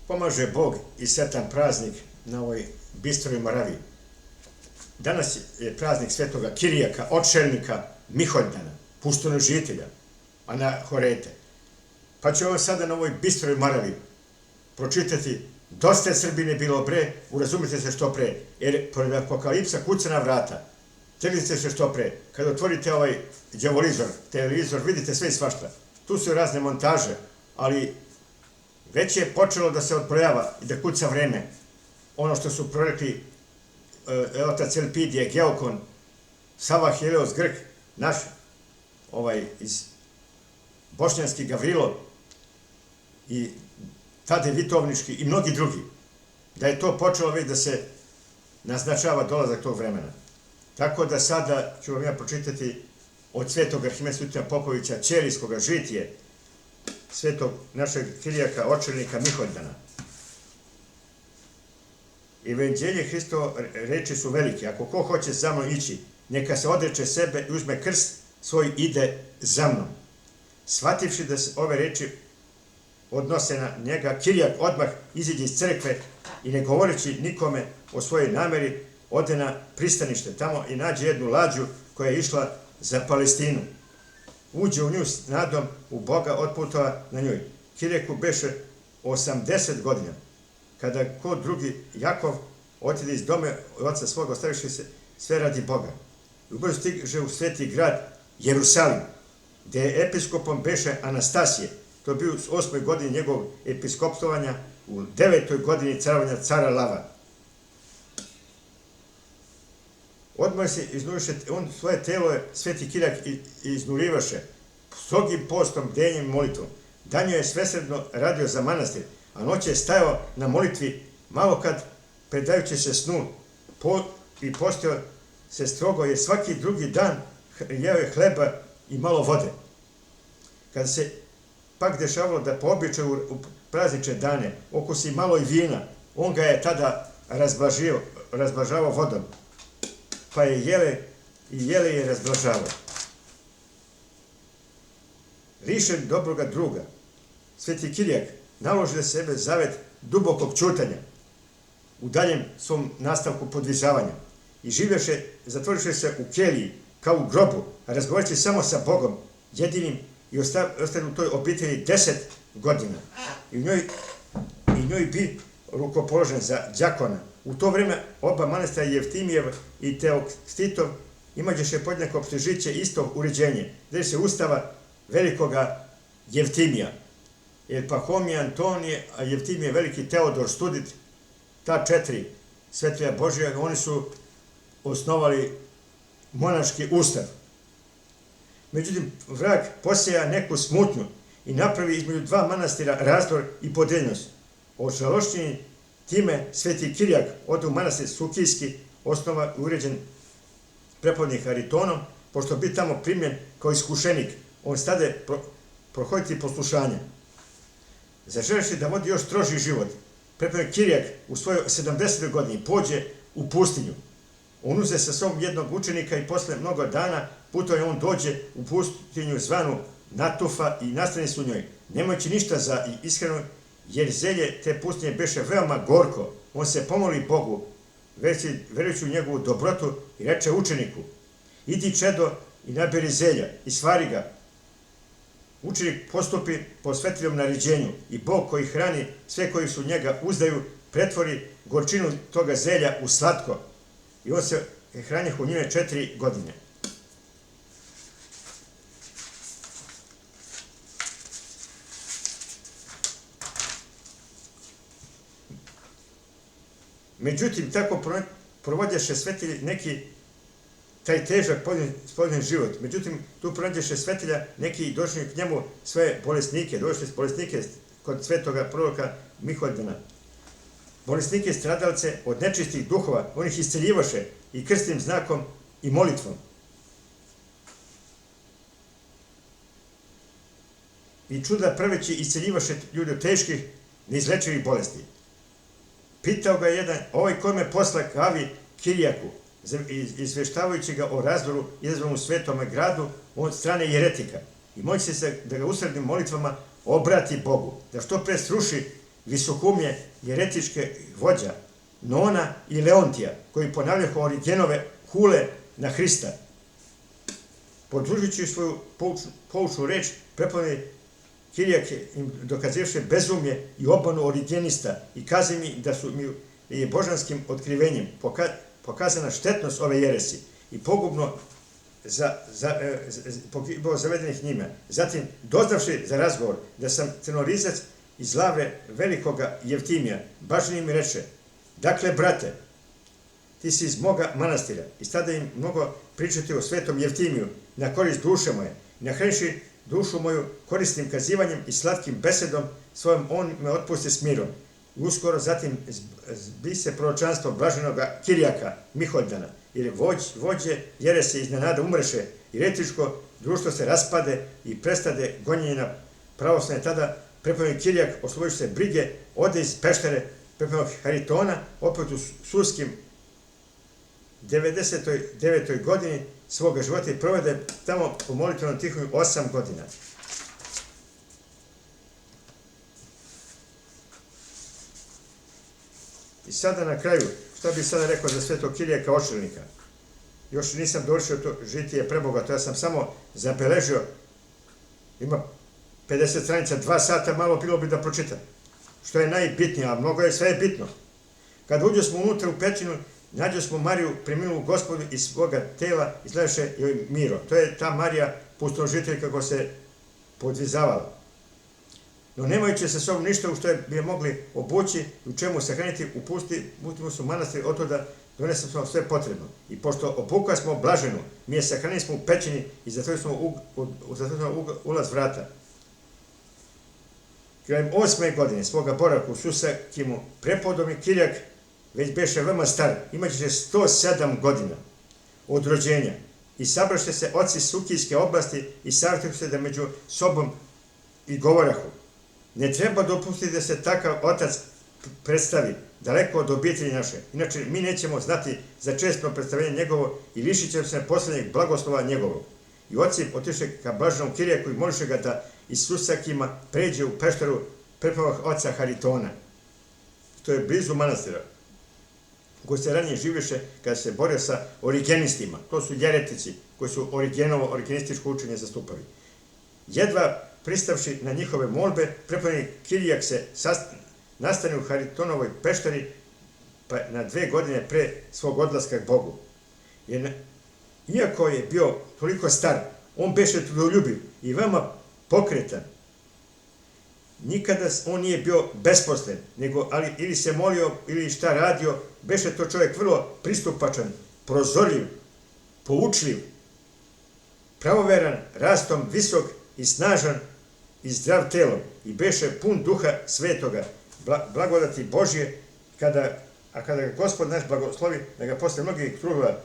Pomaže Bog i sretan praznik na ovoj bistroj Moraviji. Danas je praznik svetoga Kirijaka, očelnika Miholjana, pustonožitelja, Anahorete. Pa ću ovo sada na ovoj bistroj Moraviji pročitati: dosta je Srbine bilo bre, urazumite se što pre, jer pored apokalipsa kuca na vrata. Trgnite se što pre. Kada otvorite ovaj đavolizor, televizor, vidite sve i svašta. Tu su razne montaže, ali već je počelo da se odbrojava i da kuca vreme. Ono što su prorekli otac Elpidije, Geokon, Sava Helios Grk, naš iz Bošnjanski Gavrilo i Tade Vitovnički i mnogi drugi, da je to počelo već da se naznačava dolazak tog vremena. Tako da sada ću vam ja pročitati od svetog Arhimestra Popovića Ćelijskoga žitije, svetog našeg Kirijaka, očelnika Miholjana. Evanđelje Hristovo reči su velike. Ako ko hoće za mnom ići, neka se odreče sebe i uzme krst svoj, ide za mnom. Shvativši da se ove reči odnose na njega, Kirijak odmah iziđe iz crkve i ne govoreći nikome o svojoj nameri, ode na pristanište tamo i nađe jednu lađu koja je išla za Palestinu. Uđe u nju s nadom u Boga, otputova na njoj. Kirijaku beše 80 godina. Kada ko drugi, Jakov, otide iz dome oca svoga, ostavivši se sve radi Boga. I ubrzo stiže u sveti grad Jerusalim, gde je episkopom beše Anastasije. To je bio u 8. godini njegovog episkopstvovanja, u 9. godini carovanja cara Lava. Odmah se iznuliše, on svoje telo je sveti Kirijak iznurivaše strogim postom, bdenjem i molitvom. Danju je svesredno radio za manastir, a noć je stajao na molitvi, malo kad, predajući se snu, i postio se strogo, jer svaki drugi dan jeo je hleba i malo vode. Kada se pak dešavalo da po običaju u praznične dane okusi malo i vina, on ga je tada razblažavao vodom, pa je jele je razblažavao. Lišen dobroga druga, sveti Kirijak naloži na sebe zavet dubokog ćutanja u daljem svom nastavku podvizavanja i živješe, zatvoriše se u keliji kao u grobu, a razgovareći samo sa Bogom jedinim, i ostane u toj obitelji 10 godina. I njoj bi rukopoložen za đakona. U to vreme oba manastira Jeftimijev i Teokstitov imađeše podjednako opštežiće isto uređenje, gde se ustava velikoga Jeftimija. Jer Pahomije Antonije, a Jeftimije veliki Teodor Studit, ta 4 svetlija Božija, oni su osnovali monaški ustav. Međutim, vrag poseja neku smutnju i napravi između 2 manastira razdor i podeljenost. Ožalošćeni time sveti Kirijak ode u manastir Sukijski, osnova uređen prepodnik Haritonom, pošto bi tamo primljen kao iskušenik, on stade prohoditi poslušanje. Zaželeši da vodi još stroži život, prepodnik Kirijak u svojoj 70. godini pođe u pustinju. On uze sa sobom jednog učenika i posle mnogo dana putove on dođe u pustinju zvanu Natufa i nastane su u njoj, nemajući ništa za ishranu, jer zelje te pustinje beše veoma gorko. On se pomoli Bogu, verujući u njegovu dobrotu, i reče učeniku: idi čedo i naberi zelja i svari ga. Učenik postupi po svetiljom naređenju i Bog koji hrani sve koji su njega uzdaju, pretvori gorčinu toga zelja u slatko. I on se hranjeh u njime 4 godine. Međutim, tako provodješe svetilje neki taj težak spodnjen život. Međutim, tu pronađeše svetilja neki i došli k njemu sve bolesnike, došli s bolesnike kod svetoga proroka Miholjana. Bolesnike, stradalce od nečistih duhova, on ih isceljivaše i krstnim znakom i molitvom. I čuda praveći isceljivaše ljude od teških, neizlečivih bolesti. Pitao ga jedan, ovaj ko me posla kavi Kirijaku, izveštavajući ga o razdoru izazvanom u svetome gradu od strane jeretika. I moći se da ga usrednim molitvama obrati Bogu, da što pre sruši visokumlje jeretičke vođa Nona i Leontija, koji ponavljaju Origenove hule na Hrista. Podružujući svoju poučnu reč, prepovedni Kirijak im dokazivši bezumlje i obmanu origenista i kazi mi da su mi božanskim otkrivenjem pokazana štetnost ove jeresi i pogubno zavedenih njima. Zatim, doznavši za razgovor da sam crnorizac iz Lavre velikoga Jevtimija, bažnije mi reče: dakle, brate, ti si iz moga manastira, i tada im mnogo pričati o svetom Jevtimiju na korist duše moje, nahranivši dušu moju korisnim kazivanjem i slatkim besedom svojom, on me otpusti s mirom. I uskoro zatim zbi se proročanstvo blaženoga Kirijaka Miholdana, jer vođe jerese iznenada umreše i retičko društvo se raspade i prestade gonjenje na pravoslavne. Tada prepovednik Kirijak, oslobodivši se brige, ode iz peštere prepovednog Haritona, opet u Suskim 99. godini svoga života, i provede tamo po molitvenom Tihoju 8 godina. I sada na kraju, šta bih sada rekao za svetog Kirijaka Očelnika? Još nisam dovršio to žitije prebogato, ja sam samo zabeležio, ima 50 stranica, 2 sata, malo bilo bi da pročitam. Što je najbitnije, a mnogo je, sve je bitno. Kad uđo smo unutra u pećinu, nađo smo Mariju preminulu Gospodu iz svoga tela, izgledaše joj miro. To je ta Marija pustožiteljka kako se podvizavala. No nemajući sa sobom ništa u što bi je mogli obući, u čemu sahraniti, uputimo su manastir, od toga donesli smo sve potrebno. I pošto obukli smo blaženu, mi je sahranili smo u pećini i zatvorili smo ulaz vrata. Krajem 8. godine svoga boravka u Susakimu, prepodobni Kirijak već beše veoma star, imaće 107 godina od rođenja, i sabraše se oci Sukijske oblasti i savjetuju se da među sobom i govorahu: ne treba dopustiti da se takav otac predstavi daleko od obitelji naše, inače mi nećemo znati za često predstavljenje njegovo i lišit ćemo se posljednjeg blagoslova njegovog. I oci otiše ka blaženom Kirijaku i moliše ga da iz Susakima pređe u pešteru prepovednog oca Haritona, što je blizu manastira, koji se ranije življeše kada se borio sa origenistima. To su jeretici koji su origenističko učenje zastupali. Jedva pristavši na njihove molbe, prepovednik Kirijak se nastane u Haritonovoj pešteri na 2 godine pre svog odlaska k Bogu. Iako je bio toliko star, on beše trudoljubiv i veoma pokretan. Nikada on nije bio besposlen, ali ili se molio ili šta radio, beše to čovjek vrlo pristupačan, prozorljiv, poučljiv, pravoveran, rastom visok i snažan i zdrav telom, i beše pun duha svetoga, blagodati Božje, a kada ga Gospod naš blagoslovi, da ga posle mnogih trudova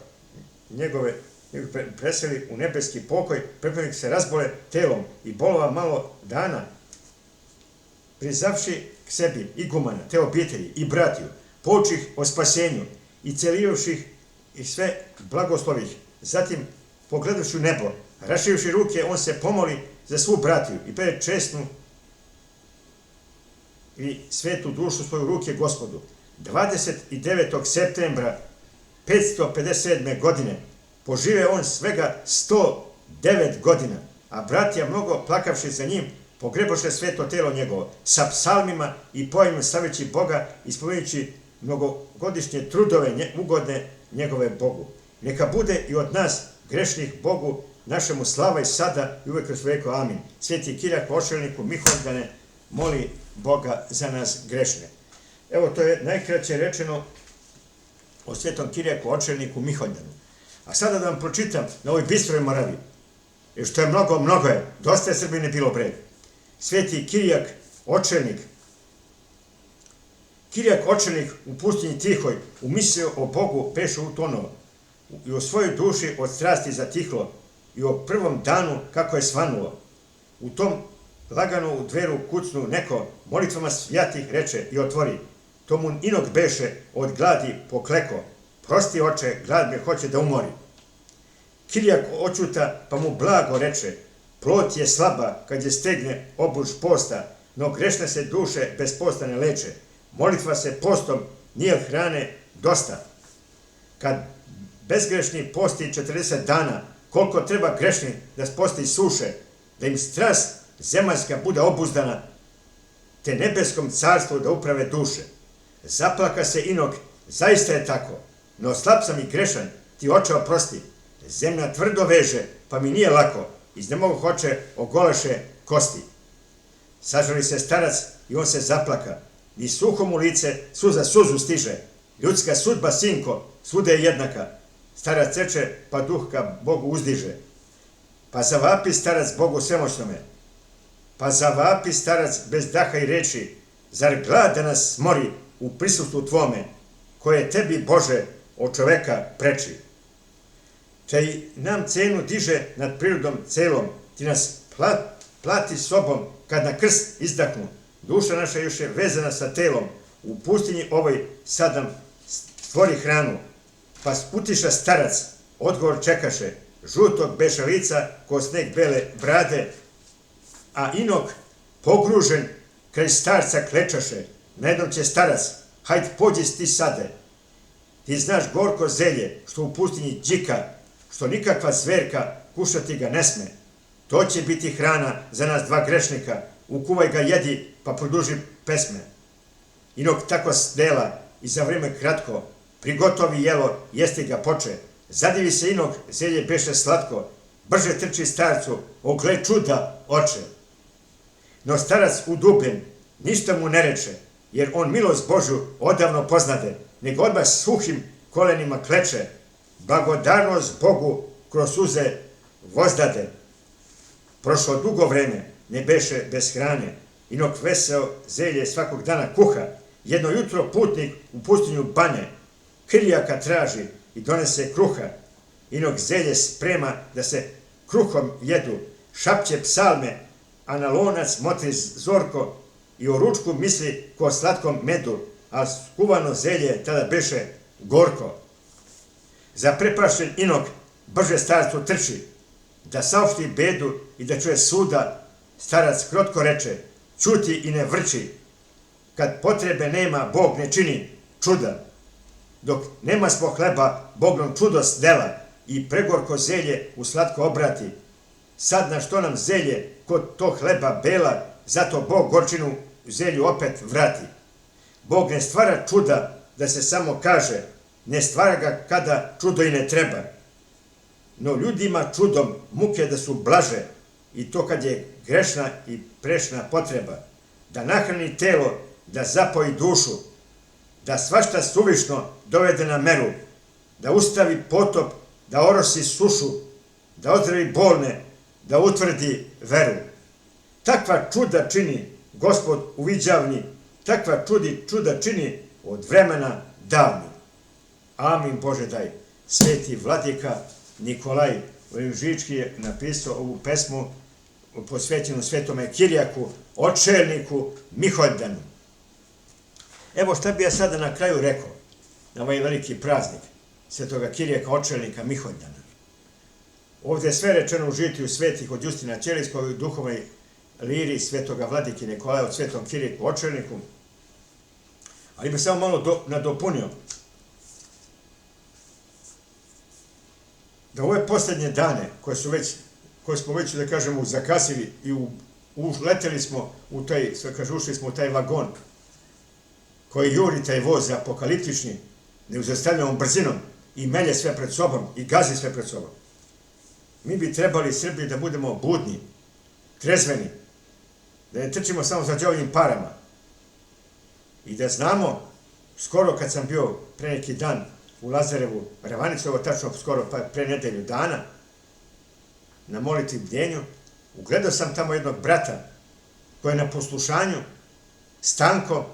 njegove preseli u nebeski pokoj, prepovednik se razbole telom i bolova malo dana, prizavši k sebi igumana, te obitelji i bratiju, poučih o spasenju i celivših i sve blagoslovih. Zatim, pogledavši u nebo, raširivši ruke, on se pomoli za svu bratiju i pred česnu i svetu dušu svoju ruke Gospodu. 29. septembra 557. godine požive on svega 109 godina, a bratija mnogo plakavši za njim pogreboše sveto telo njegovo sa psalmima i poemima slaveći Boga i spominjući mnogogodišnje trudove ugodne njegove Bogu. Neka bude i od nas grešnih Bogu našemu slava i sada i uvek kroz veko. Amin. Sveti Kirijak Očelniku Miholdane, moli Boga za nas grešne. Evo, to je najkraće rečeno o svetom Kirijaku Očelniku Miholdanu. A sada da vam pročitam na ovoj bistroj Moravi, jer što je mnogo je, dosta je Srbine bilo breg. Sveti Kirijak Očelnik. Kirijak Očelnik u pustinji Tihoj umislio o Bogu beše utonuo i o svojoj duši od strasti zatihlo i o prvom danu kako je svanulo. U tom lagano u dveru kucnu neko, molitvama svjatih reče i otvori. To mu inog beše od gladi pokleko. Prosti oče, glad me hoće da umori. Kirijak očuta pa mu blago reče: plot je slaba kad je stegne obuž posta, no grešne se duše bez posta ne leče. Molitva se postom nije od hrane dosta. Kad bezgrešni posti 40 dana, koliko treba grešni da posti suše, da im strast zemaljska bude obuzdana, te nebeskom carstvu da uprave duše. Zaplaka se Inok, zaista je tako, no slab sam i grešan, ti oče oprosti. Zemlja tvrdo veže, pa mi nije lako, iz nemogu oče ogolaše kosti. Sažali se starac i on se zaplaka, ni suhom u lice suza suzu stiže. Ljudska sudba, sinko, svuda je jednaka. Starac reče, pa duh ka Bogu uzdiže. Pa zavapi starac Bogu svemoćnome. Pa zavapi starac bez daha i reči. Zar glad da nas mori u prisustvu tvome, koje tebi, Bože, od čoveka preči? Čaj nam cenu diže nad prirodom celom, ti nas plati sobom kad na krst izdahnu. Duša naša još je vezana sa telom, u pustinji ovoj sad nam stvori hranu. Pa sputiša starac, odgovor čekaše, žutog beše lica ko sneg bele brade, a Inok pogružen kraj starca klečaše. Najednom će starac, hajd pođi ti sade. Ti znaš gorko zelje što u pustinji đika, što nikakva zverka kušati ga ne sme. To će biti hrana za nas dva grešnika, ukuvaj ga jedi pa produži pesme. Inok tako dela i za vrijeme kratko, prigotovi jelo, jesti ga poče. Zadivi se Inok, zelje beše slatko, brže trči starcu, ogle čuda oče. No starac udubljen, ništa mu ne reče, jer on milost Božju odavno poznade, nego odmah suhim kolenima kleče, blagodarnost Bogu kroz suze vozdade. Prošlo dugo vreme, ne beše bez hrane, Inok veseo zelje svakog dana kuha. Jedno jutro putnik u pustinju bane, Kirijaka traži i donese kruha. Inok zelje sprema da se kruhom jedu, šapće psalme, a na lonac motri zorko i o ručku misli ko slatkom medu, a skuvano zelje tada beše gorko. Zaprepašten Inok brže starcu trči, da saopšti bedu i da čuje suda. Starac krotko reče, ćuti i ne vrči, kad potrebe nema, Bog ne čini čuda. Dok nema smo hleba, Bog nam čudost dela i pregorko zelje u slatko obrati. Sad na što nam zelje kod to hleba bela, zato Bog gorčinu u zelju opet vrati. Bog ne stvara čuda da se samo kaže, ne stvara ga kada čudo i ne treba. No ljudima čudom muke da su blaže, i to kad je grešna i prešna potreba, da nahrani telo, da zapoji dušu, da svašta suvišno dovede na meru, da ustavi potop, da orosi sušu, da ozdravi bolne, da utvrdi veru. Takva čuda čini Gospod uviđavni, takva čuda čini od vremena davni. Amin Bože daj. Sveti vladika Nikolaj Žički je napisao ovu pesmu posvećenu svetome Kirijaku, očelniku Miholdanu. Evo šta bi ja sada na kraju rekao na ovaj veliki praznik svetoga Kirijaka, očelnika Miholdana. Ovdje je sve rečeno u žitiju svetih od Justina Ćelijskog i duhovnoj liri svetoga vladike Nikolaja od svetom Kirijaku, očelniku. Ali bih samo malo nadopunio da ove posljednje dane koje smo već, da kažemo, zakasili i uleteli smo u taj, ušli smo u taj vagon koji juri taj voz apokaliptični, neuzastavljenom brzinom i melje sve pred sobom i gazi sve pred sobom. Mi bi trebali Srbiji da budemo budni, trezveni, da ne trčimo samo za đavljim parama i da znamo, skoro kad sam bio pre neki dan u Lazarevu Ravanicu, ovo tačno skoro pre nedelju dana, na molitvi bdjenju, ugledao sam tamo jednog brata koji je na poslušanju, Stanko,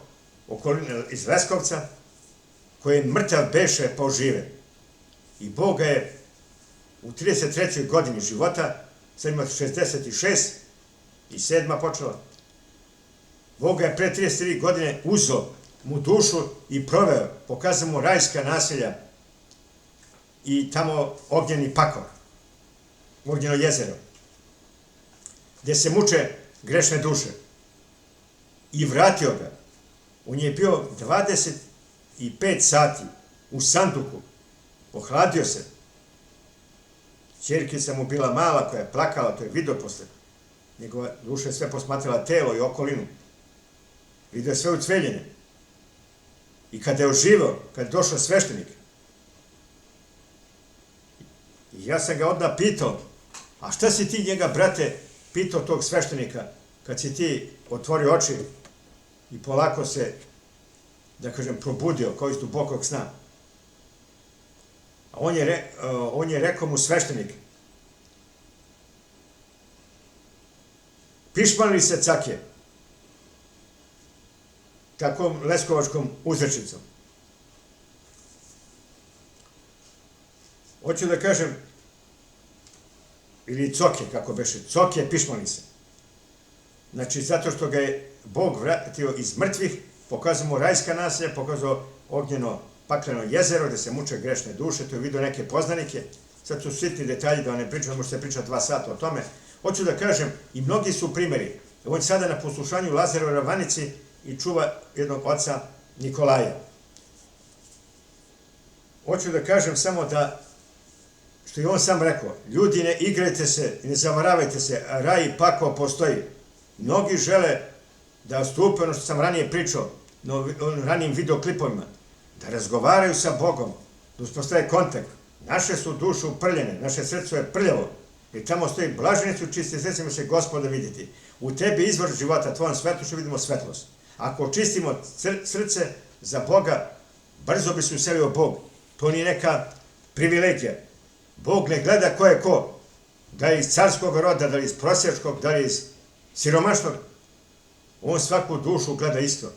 iz Leskovca, koji je mrtav beše pa ožive. I Bog ga je u 33. godini života, sad ima 66 i 7. počela, Bog ga je pre 33 godine uzeo mu dušu i proveo, pokazao mu rajska naselja i tamo ognjeni pakao, ognjeno jezero, gdje se muče grešne duše. i vratio ga. On je bio 25 sati u sanduku, ohladio se. Ćerkica mu bila mala koja je plakala, to je video posle. Njegova duša je sve posmatrala telo i okolinu. Vidio je sve ucveljene. I kada je oživao, kada je došao sveštenik, i ja sam ga odmah pitao, a šta si ti njega, brate, pitao tog sveštenika, kad si ti otvorio oči i polako se, da kažem, probudio kao iz dubokog sna. A on je rekao mu sveštenik, pišmali se cake, takvom leskovačkom uzrečicom. Hoću da kažem, ili coke, kako beše, coke pišmali se. Znači, zato što ga je Bog vratio iz mrtvih, pokazao mu rajska naselja, pokazao ognjeno pakleno jezero gde se muče grešne duše, to je vidio neke poznanike. Sad su sitni detalji da vam ne pričam, možete pričati 2 sata o tome. Hoću da kažem, i mnogi su primjeri. On je sada na poslušanju u Lazarovoj ravanici i čuva jednog oca Nikolaja. Hoću da kažem samo da, što je on sam rekao, ljudi, ne igrajte se i ne zavaravajte se, raj i pakao postoji. Mnogi žele da stupe ono što sam ranije pričao, na ranijim videoklipovima, da razgovaraju sa Bogom, da uspostave kontakt. Naše su duše uprljene, naše srce je prljavo, i tamo stoji blaženi su čisti srcima se Gospoda vidjeti. U tebi izvor života, tvojom svetlošću vidimo svetlost. Ako očistimo srce za Boga, brzo bi se uselio Bog. To nije neka privilegija. Bog ne gleda ko je ko. Da li iz carskog roda, da li iz prosjačkog, da li iz siromašnog. On svaku dušu gleda isto.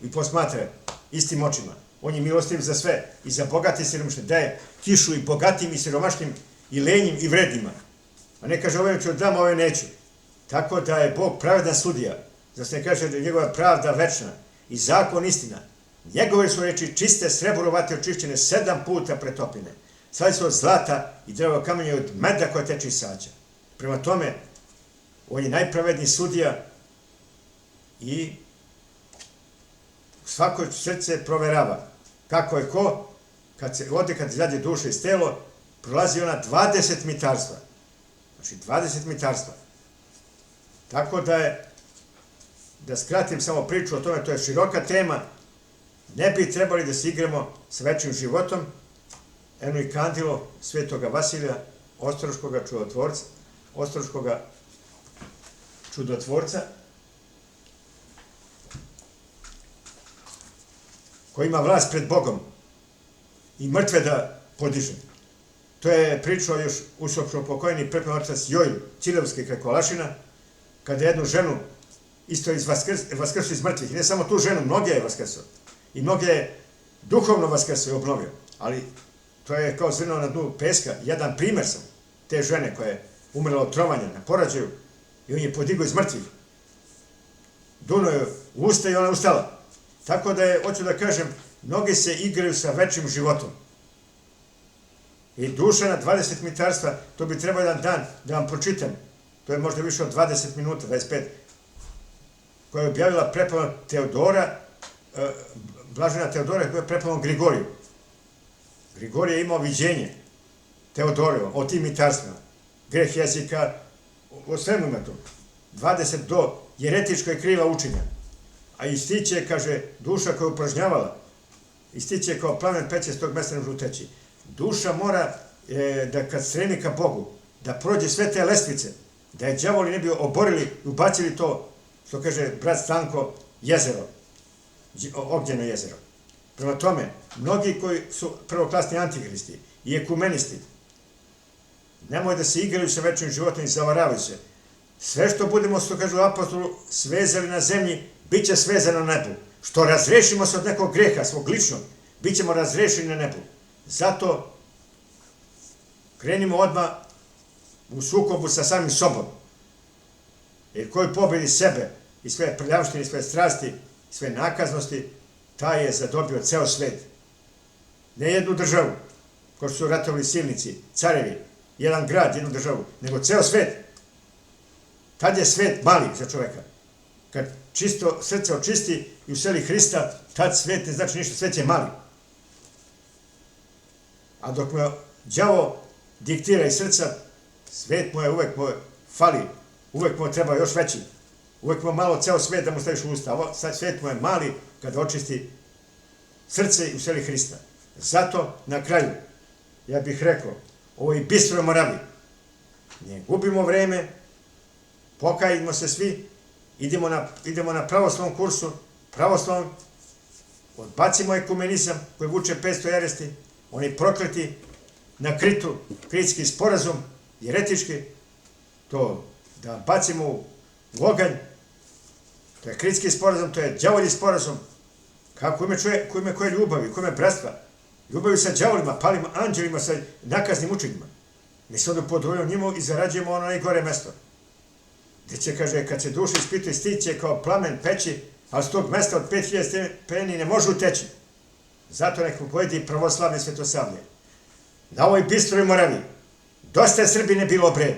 I posmatra istim očima. On je milostiv za sve. I za bogati i siromašne. Daje kišu i bogatim i siromašnim i lenjim i vrednima. A ne kaže ove ću dam, ove neću. Tako da je Bog pravedan sudija. Da se ne kaže da je njegova pravda večna i zakon istina. Njegove su reči čiste, srebrovate, očišćene 7 puta pretopljene. Sad su od zlata i drvo kamenje od meda koja teče iz sađa. Prema tome, on je najpravedniji sudija i svako srce proverava. Kako je ko, kad izađe duša iz telo, prolazi ona 20 mitarstva. Znači 20 mitarstva. Tako da skratim samo priču o tome, to je široka tema. Ne bi trebali da se igramo sa večnim životom. Eno i kandilo svetoga Vasilija, ostroškoga čudotvorca, koji ima vlast pred Bogom i mrtve da podiže. To je pričao još usopšno pokojni prepni otac Joj Ćilavski kraj Lašina, kada je jednu ženu isto vaskrsio iz mrtvih. I ne samo tu ženu, mnoge je vaskrsio. I mnoge je duhovno vaskrsio i obnovio. Ali to je kao zrno na dnu peska. Jedan primer sam te žene koja je umrela od trovanja na porođaju i on je podigao iz mrtvih. Duno je u usta i ona je ustala. Tako da je, hoću da kažem, mnogi se igraju sa večnim životom. I duša na 20 mitarstva, to bi trebao jedan dan da vam pročitam. To je možda više od 20 minuta, 25, koja je objavila preplavna Teodora, blažena Teodora koja je preplavna Grigoriju. Grigorije je imao viđenje Teodorevo o tim mitarstvima. Greh jezika, o svemu ima to. 20 do jeretičko i kriva učenja. A ističe, kaže, duša koja je upražnjavala, ističe kao plamen peće s tog mesta ne može uteći. Duša mora, da kad stremi ka Bogu, da prođe sve te lestvice, da je đavoli ne bi oborili i ubacili to, što kaže brat Stanko, jezero, ognjeno jezero. Prema tome, mnogi koji su prvoklasni antihristi i ekumenisti, nemoj da se igraju sa večnim životom i zavaravaju se. Sve što budemo, što kažu apostolu, svezali na zemlji, bit će svezano na nebu. Što razrešimo se od nekog greha, svog ličnog, bit ćemo razrešeni na nebu. Zato krenimo odmah u sukobu sa samim sobom. Jer koji pobedi sebe i sve prljavštine, i sve strasti, i sve nakaznosti, taj je zadobio ceo svet. Ne jednu državu, ko što su ratovali silnici, carevi, jedan grad, jednu državu, nego ceo svet. Tad je svet mali za čoveka. Kad čisto srce očisti i useli Hrista, tad svet ne znači ništa, svet je mali. A dok me đavo diktira iz srca, svet mu je uvek fali, uvek mu treba još veći. Uvek mu malo ceo svet da mu staviš u usta. Ovo svet mu je mali kada očisti srce i useli Hrista. Zato na kraju ja bih rekao, ovoj bistroj Moravi, ne gubimo vreme, pokajimo se svi, idemo na pravoslavnom kursu, pravoslavnom, odbacimo ekumenizam koji vuče 500 jeresti, oni prokleti na Kritu, kritski sporazum, jeretički, to da bacimo u oganj, to je kritski sporazum, to je đavolji sporazum, kako ime koje ljubavi, koje bratstva, ljubavi sa đavolima, palim anđelima, sa nakaznim učenjima. Mi se onda podvojimo njima i zarađujemo ono najgore mesto. Gde će, kaže, kad se duša ispituje, stiće kao plamen peći, ali s tog mesta od 5000 stepeni ne može uteći. Zato nek mu pojedi pravoslavne svetosavlje. Na ovoj bistroj Moravi dosta je Srbine bilo pre.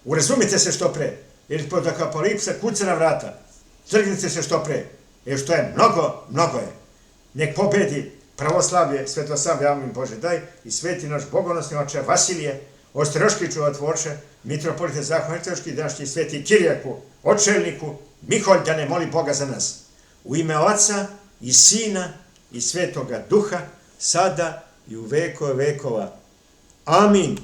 Urazumite se što pre, jer pod apokalipsa kuca na vrata. Trgnite se što pre, jer što je mnogo, mnogo je. Nek pobedi pravoslavlje, svetosavlje, amin Bože daj, i sveti naš bogonosni oče Vasilije, Ostroški čudotvorče, mitropolite Zahvalnički, današnji sveti Kirijaku, očelniku, Miholj, da ne moli Boga za nas. U ime Oca i Sina i Svetoga Duha, sada i u vekove vekova. Amin.